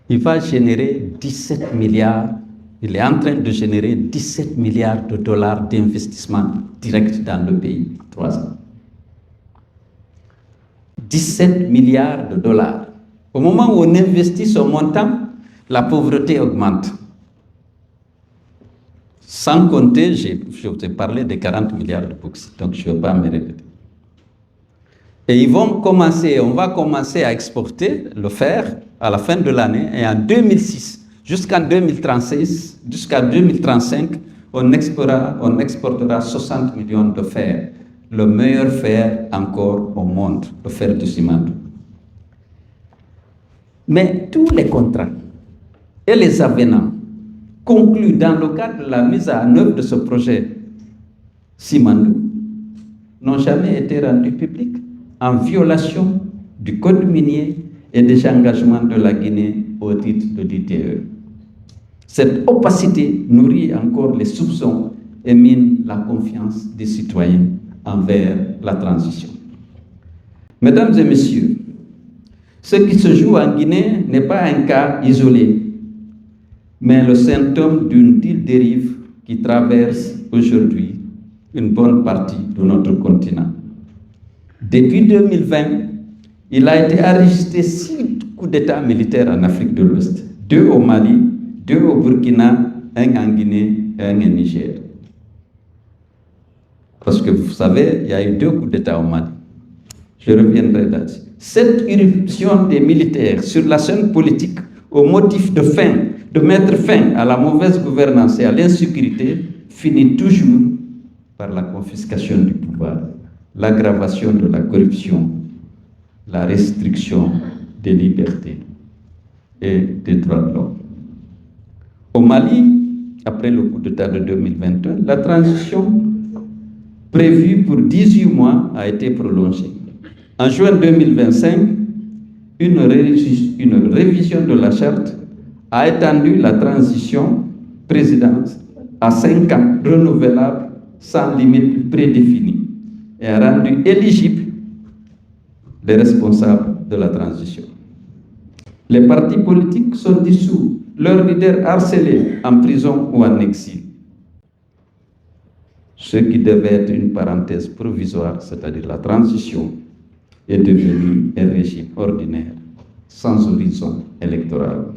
il va générer 17 milliards, il est en train de générer 17 milliards de dollars d'investissement direct dans le pays en 3 ans. 17 milliards de dollars. Au moment où on investit ce montant, la pauvreté augmente. Sans compter, je vous ai parlé de 40 milliards de bauxite, donc je ne vais pas me répéter. Et on va commencer à exporter le fer à la fin de l'année, et en 2006, jusqu'en 2035, on exportera 60 millions de fer, le meilleur fer encore au monde, le fer de ciment. Mais tous les contrats et les avenants conclus dans le cadre de la mise en œuvre de ce projet Simandou n'ont jamais été rendus publics, en violation du code minier et des engagements de la Guinée au titre de l'ITE. Cette opacité nourrit encore les soupçons et mine la confiance des citoyens envers la transition. Mesdames et messieurs, ce qui se joue en Guinée n'est pas un cas isolé, mais le symptôme d'une telle dérive qui traverse aujourd'hui une bonne partie de notre continent. Depuis 2020, il a été enregistré 6 coups d'État militaires en Afrique de l'Ouest, 2 au Mali, 2 au Burkina, 1 en Guinée et 1 au Niger. Parce que vous savez, il y a eu 2 coups d'État au Mali. Je reviendrai là-dessus. Cette irruption des militaires sur la scène politique au motif de mettre fin à la mauvaise gouvernance et à l'insécurité finit toujours par la confiscation du pouvoir, l'aggravation de la corruption, la restriction des libertés et des droits de l'homme. Au Mali, après le coup d'État de 2021, la transition prévue pour 18 mois a été prolongée. En juin 2025, une révision de la charte a étendu la transition présidence à 5 ans renouvelables sans limite prédéfinie et a rendu éligibles les responsables de la transition. Les partis politiques sont dissous, leurs leaders harcelés en prison ou en exil. Ce qui devait être une parenthèse provisoire, c'est-à-dire la transition, est devenu un régime ordinaire, sans horizon électoral.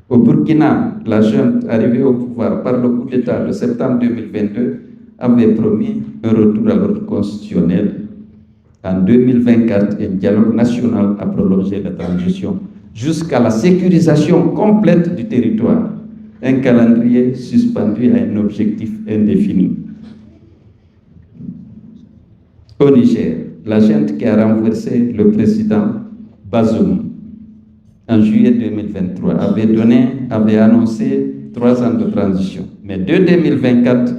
Au Burkina, la junte arrivée au pouvoir par le coup d'État de septembre 2022 avait promis un retour à l'ordre constitutionnel. En 2024, un dialogue national a prolongé la transition jusqu'à la sécurisation complète du territoire, un calendrier suspendu à un objectif indéfini. Au Niger, la junte qui a renversé le président Bazoum en juillet 2023 avait annoncé 3 ans de transition. Mais dès 2024,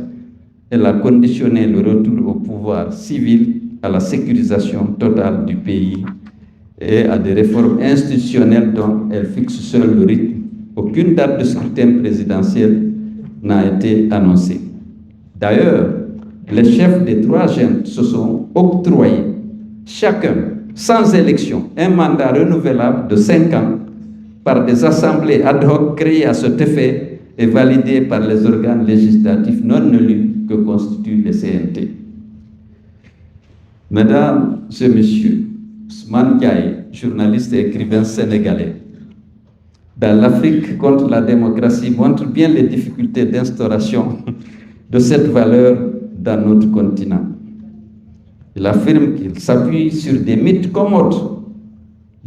elle a conditionné le retour au pouvoir civil à la sécurisation totale du pays et à des réformes institutionnelles dont elle fixe seule le rythme. Aucune date de scrutin présidentiel n'a été annoncée. D'ailleurs, les chefs des 3 juntes se sont octroyés, chacun, sans élection, un mandat renouvelable de 5 ans par des assemblées ad hoc créées à cet effet et validées par les organes législatifs non élus que constituent les CNT. Mesdames et messieurs, Ousmane Diaye, journaliste et écrivain sénégalais, dans l'Afrique contre la démocratie, montre bien les difficultés d'instauration de cette valeur dans notre continent. Il affirme qu'il s'appuie sur des mythes commodes,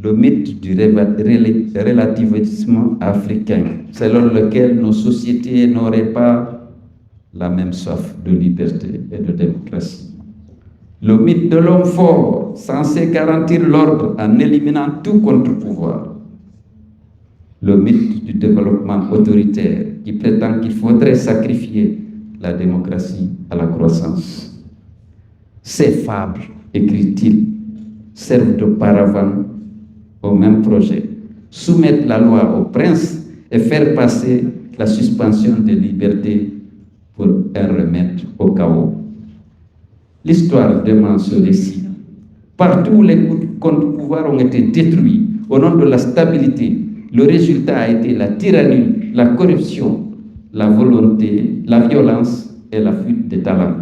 le mythe du relativisme africain, selon lequel nos sociétés n'auraient pas la même soif de liberté et de démocratie. Le mythe de l'homme fort, censé garantir l'ordre en éliminant tout contre-pouvoir. Le mythe du développement autoritaire qui prétend qu'il faudrait sacrifier la démocratie à la croissance. Ces fables, écrit-il, servent de paravent au même projet. Soumettre la loi au prince et faire passer la suspension des libertés pour un remède au chaos. L'histoire demande ce récit. Partout où les contre-pouvoirs ont été détruits au nom de la stabilité, le résultat a été la tyrannie, la corruption, la volonté, la violence et la fuite des talents.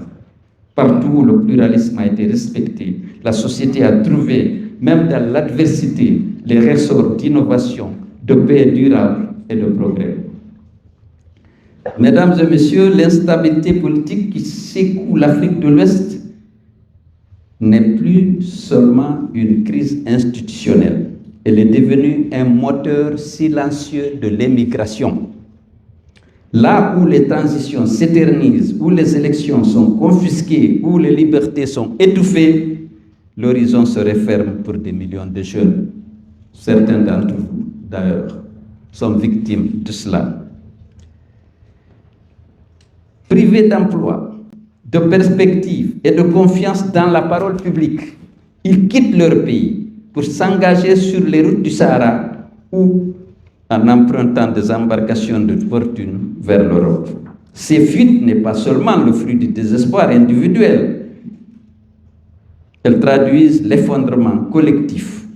Partout où le pluralisme a été respecté, la société a trouvé, même dans l'adversité, les ressorts d'innovation, de paix durable et de progrès. Mesdames et messieurs, l'instabilité politique qui secoue l'Afrique de l'Ouest n'est plus seulement une crise institutionnelle. Elle est devenue un moteur silencieux de l'émigration. Là où les transitions s'éternisent, où les élections sont confisquées, où les libertés sont étouffées, l'horizon se referme pour des millions de jeunes. Certains d'entre vous, d'ailleurs, sont victimes de cela. Privés d'emploi, de perspectives et de confiance dans la parole publique, ils quittent leur pays pour s'engager sur les routes du Sahara ou en empruntant des embarcations de fortune vers l'Europe. Ces fuites n'est pas seulement le fruit du désespoir individuel, elles traduisent l'effondrement collectif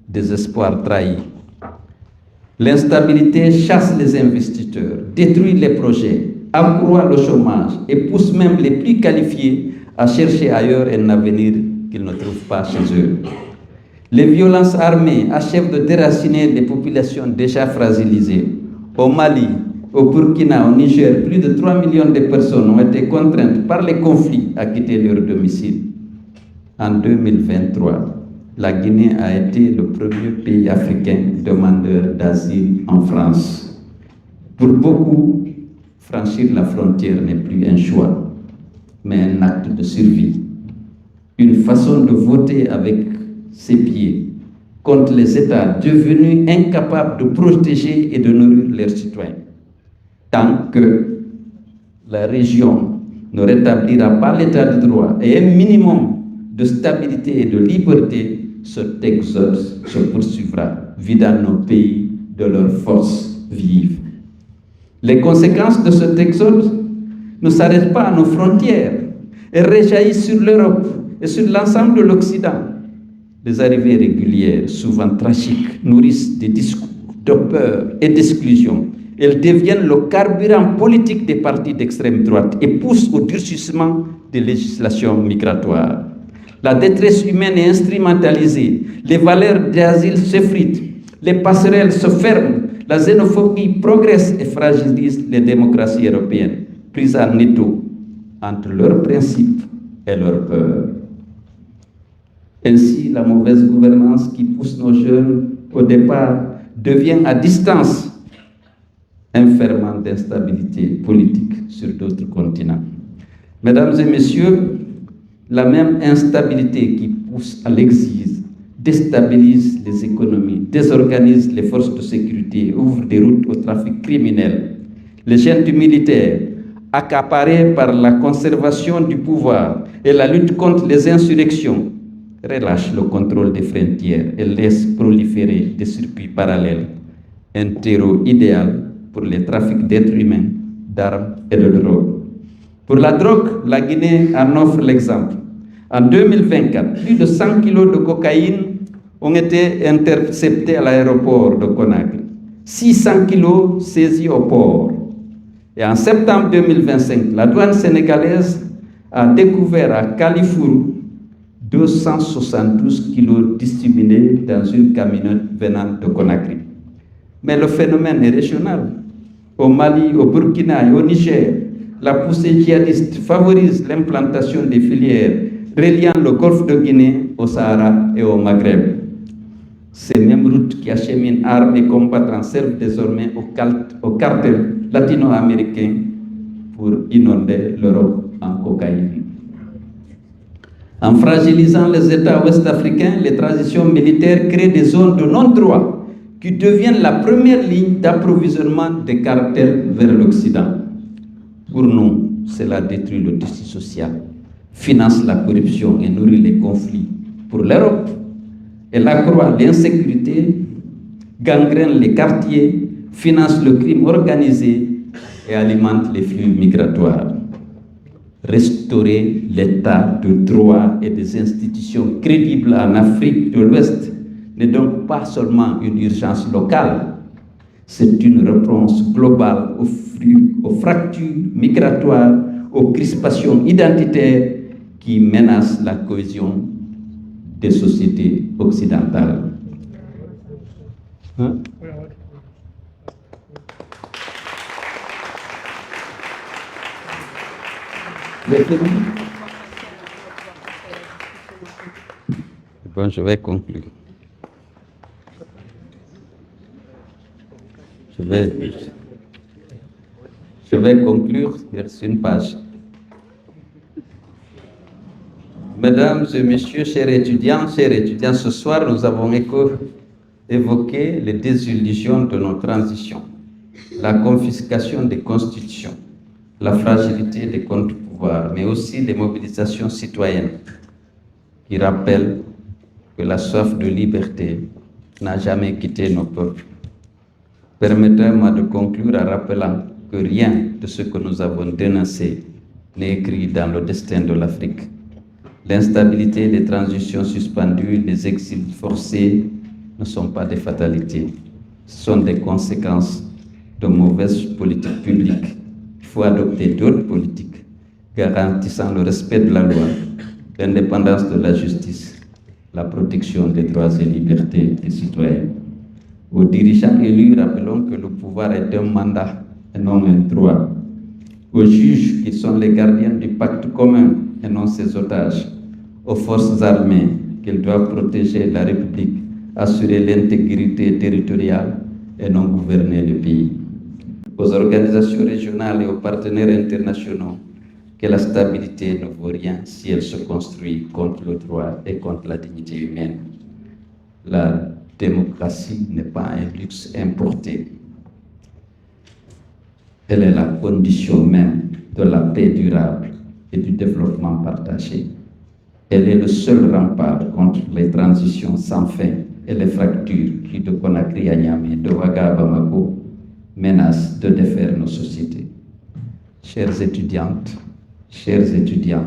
des espoirs trahis. L'instabilité chasse les investisseurs, détruit les projets, accroît le chômage et pousse même les plus qualifiés à chercher ailleurs un avenir qu'ils ne trouvent pas chez eux. Les violences armées achèvent de déraciner les populations déjà fragilisées. Au Mali, au Burkina, au Niger, plus de 3 millions de personnes ont été contraintes par les conflits à quitter leur domicile. En 2023, la Guinée a été le premier pays africain demandeur d'asile en France. Pour beaucoup, franchir la frontière n'est plus un choix, mais un acte de survie. Une façon de voter avec ses pieds contre les États devenus incapables de protéger et de nourrir leurs citoyens. Tant que la région ne rétablira pas l'état de droit et un minimum de stabilité et de liberté, cet exode se poursuivra, vidant nos pays de leurs forces vives. Les conséquences de cet exode ne s'arrêtent pas à nos frontières et rejaillissent sur l'Europe et sur l'ensemble de l'Occident. Les arrivées régulières, souvent tragiques, nourrissent des discours de peur et d'exclusion. Elles deviennent le carburant politique des partis d'extrême droite et poussent au durcissement des législations migratoires. La détresse humaine est instrumentalisée, les valeurs d'asile s'effritent, les passerelles se ferment, la xénophobie progresse et fragilise les démocraties européennes, prises en étau entre leurs principes et leurs peurs. Ainsi, la mauvaise gouvernance qui pousse nos jeunes au départ devient à distance un ferment d'instabilité politique sur d'autres continents. Mesdames et messieurs, la même instabilité qui pousse à l'exil déstabilise les économies, désorganise les forces de sécurité, ouvre des routes au trafic criminel. Les juntes militaires, accaparés par la conservation du pouvoir et la lutte contre les insurrections, relâchent le contrôle des frontières et laissent proliférer des circuits parallèles, un terreau idéal pour les trafics d'êtres humains, d'armes et de drogue. Pour la drogue, la Guinée en offre l'exemple. En 2024, plus de 100 kilos de cocaïne ont été interceptés à l'aéroport de Conakry. 600 kilos saisis au port. Et en septembre 2025, la douane sénégalaise a découvert à Kalifourou 272 kilos disséminés dans une camionnette venant de Conakry. Mais le phénomène est régional. Au Mali, au Burkina et au Niger, la poussée djihadiste favorise l'implantation des filières reliant le golfe de Guinée au Sahara et au Maghreb. Ces mêmes routes qui acheminent armes et combattants servent désormais aux cartels latino-américains pour inonder l'Europe en cocaïne. En fragilisant les États ouest-africains, les transitions militaires créent des zones de non-droit qui deviennent la première ligne d'approvisionnement des cartels vers l'Occident. Pour nous, cela détruit le tissu social, finance la corruption et nourrit les conflits. Pour l'Europe, elle accroît l'insécurité, gangrène les quartiers, finance le crime organisé et alimente les flux migratoires. Restaurer l'état de droit et des institutions crédibles en Afrique de l'Ouest n'est donc pas seulement une urgence locale, C'est une réponse globale aux fractures migratoires, aux crispations identitaires qui menacent la cohésion des sociétés occidentales. Hein? Bon, je vais conclure. Je vais conclure sur une page. Mesdames et messieurs, chers étudiants, ce soir, nous avons évoqué les désillusions de nos transitions, la confiscation des constitutions, la fragilité des contre-pouvoirs, mais aussi les mobilisations citoyennes qui rappellent que la soif de liberté n'a jamais quitté nos peuples. Permettez-moi de conclure en rappelant que rien de ce que nous avons dénoncé n'est écrit dans le destin de l'Afrique. L'instabilité des transitions suspendues, les exils forcés ne sont pas des fatalités. Ce sont des conséquences de mauvaises politiques publiques. Il faut adopter d'autres politiques garantissant le respect de la loi, l'indépendance de la justice, la protection des droits et libertés des citoyens. Aux dirigeants élus, rappelons que le pouvoir est un mandat et non un droit. Aux juges qui sont les gardiens du pacte commun et non ses otages. Aux forces armées qu'ils doivent protéger la République, assurer l'intégrité territoriale et non gouverner le pays. Aux organisations régionales et aux partenaires internationaux que la stabilité ne vaut rien si elle se construit contre le droit et contre la dignité humaine. La démocratie n'est pas un luxe importé. Elle est la condition même de la paix durable et du développement partagé. Elle est le seul rempart contre les transitions sans fin et les fractures qui, de Conakry à Niamey, de Ouaga à Bamako, menacent de défaire nos sociétés. Chères étudiantes, chers étudiants,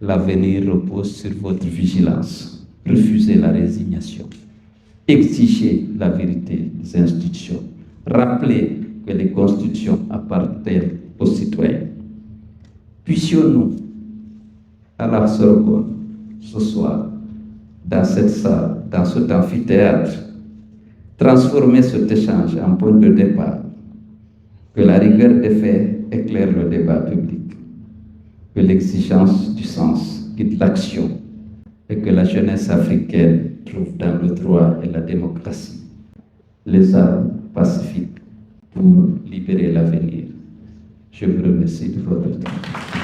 l'avenir repose sur votre vigilance. Refusez la résignation. Exigez la vérité des institutions. Rappelez que les constitutions appartiennent aux citoyens. Puissions-nous, à la Sorbonne, ce soir, dans cette salle, dans cet amphithéâtre, transformer cet échange en point de départ, que la rigueur des faits éclaire le débat public, que l'exigence du sens guide l'action et que la jeunesse africaine trouve dans le droit et la démocratie les armes pacifiques pour libérer l'avenir. Je vous remercie de votre temps.